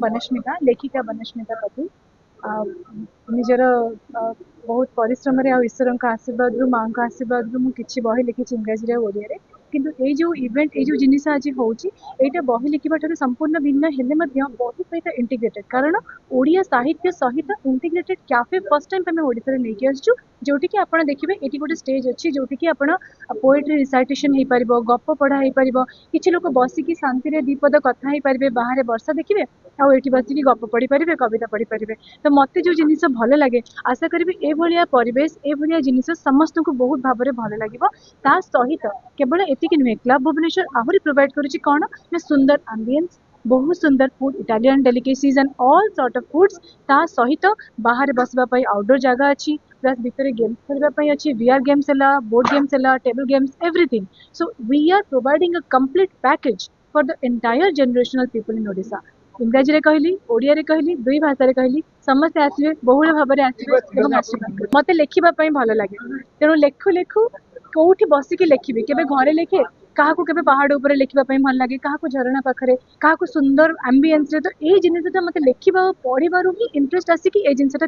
बनस्मिता लेखिका बनस्मिता पति निजर बहुत परिश्रम ईश्वर आशीर्वाद माँ का आशीर्वाद मुझे बही लिखी इंग्राजी ओडिया किंतु ये जो इवेंट ये जो जिनिस आज होटा बही लिखा ठार संपूर्ण भिन्न हेले बही सहित इंटीग्रेटेड कारण ओडिया साहित्य सहित इंटीग्रेटेड कैफे फर्स्ट टाइम आम ओडिशा लेके आसचु जोटि कि आप देखिए ये गोटे स्टेज अच्छी जोटि कि आप पोएट्री रिसाइटेशन हो पार गप पढ़ा हो पार किसी लोग बसिकी शांति दीपद कथा हो पारे बाहर वर्षा देखिए आठ बसिकी गप पढ़ी पारे कविता पढ़ी पारे तो मत जो जिनिस भल लगे आशा करी एभलिया परिवेश एभलिया जिनिस समस्त को बहुत भाव में भल लगे ता सहित केवल एतिक नुहे क्लब भुवनेश्वर आहरी प्रोवाइड करुच्ची कौन ना सुंदर आंबियंस बहुत सुंदर food Italian delicacies and all sort of foods ता सहित बाहर बसवाई आउटडोर जगह अच्छी प्लस भितर गेम्स खेलवाई अच्छी वीआर गेम्स है बोर्ड गेम्स है table games everything so we are providing a complete package for the entire generational people in Odisha इंग्राजी कहली ओडिया कहली दुई भाषा कहली समस्ते आसवे बहुल भाव में आसवे मत लिखापी भल लगे तेणु लेखु लेखु कौटी बसिकी लिखी केवे घरे लिखे क्या केवे पहाड़ उपर लिखापी भल लगे क्या झरणा पाखे क्या सुंदर आंबियंस तो ये जिनटा मतलब लिखा पढ़ार ही इंटरेस्ट आसिक ये जिनसा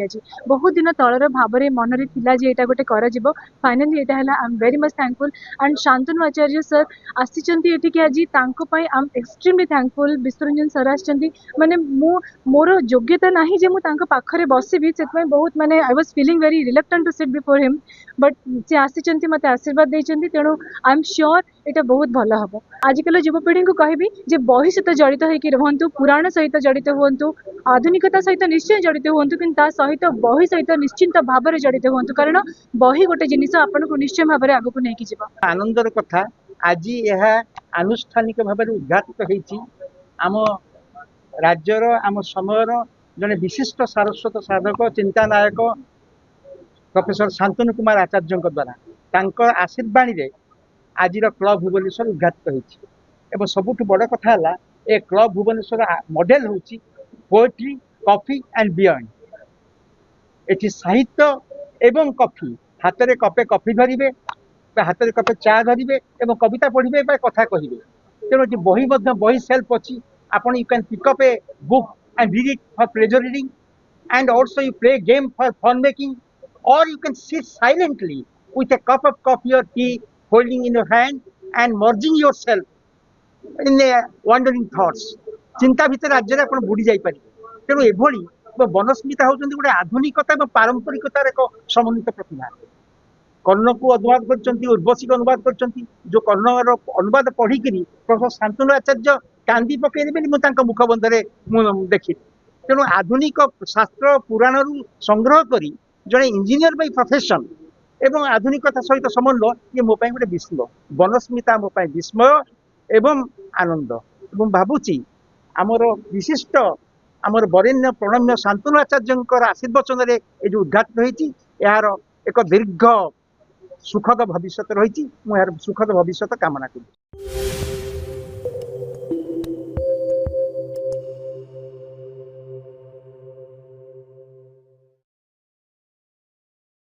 आज बहुत दिन तलर भाव में मन में थिला जे गोटे कर फाइनाली यहाँ है I am very much thankful and Shantanu Acharya sir आसिक आज I am extremely thankful Biswaranjan sir आसछंती माने मोर योग्यता नहीं जे मुझे पाखरे बसबी से बहुत माने I was feeling very reluctant to sit before him but से आसिचंती मते आशीर्वाद देइचंती तेणु आई एम श्योर এটা बहुत भल हम आजिकल युवपीढ़ी को कहबी जे बही सहित जड़ित होकर रुहतु पुराण सहित जड़ित हूँ आधुनिकता सहित निश्चय जड़ित हूँ कि सहित बही सहित निश्चिंत भाव में जड़ित हूँ कारण बही गोटे जिनिस आपन को निश्चय भाव में आगक नहीं जीव आनंदर कथा आज यह आनुष्ठानिक भाव में उद्घाटित होती आम राज्यर आम समयर जड़े विशिष्ट सारस्वत साधक चिंतानायक प्रोफेसर शांतनु कुमार आचार्य द्वारा आशीर्वाणी आज क्लब भुवनेश्वर उद्घाटित होती सबुठ बड़ कथा ए क्लब भुवनेश्वर मॉडल हूँ poetry coffee and beyond eighty साहित्य एवं कॉफी हाथ में कपे कॉफी धरवे हाथ में कपे चा धरवे और कविता पढ़े कथा कहे तेणु बही बही सेल्फ अच्छी आपन you can pick up a book and read it for pleasure reading and also you play game for fun making और you can sit silently with a cup of coffee or tea holding in your hand and merging yourself in a wandering thoughts चिंता भितर राज्य आप बुड़ी जापर तेणु एभली बनस्मिता होती गोटे आधुनिकता और पारंपरिकतार एक समन्वित प्रतिभा कर्ण को अनुवाद कर उर्वशी को अनुवाद कर जो कर्णर अनुवाद पढ़ी प्रोफेसर शांतनु आचार्य कांदी पकईदेवे मुझे मुखबंधे देखी तेणु आधुनिक शास्त्र पुराण संग्रह कर जड़े इंजीनियर बाय प्रोफेशन एवं आधुनिकता सहित समन्वय ये मो गोटे विस्मय बनस्मिता मो विस्मय एवं आनंद एवं भावुची आमर विशिष्ट आमर वरेण्य प्रणम्य शांतनु आचार्य आशीर्वचन जो उद्घाटित होती यार एक दीर्घ सुखद भविष्य रही सुखद भविष्य कामना करूँ।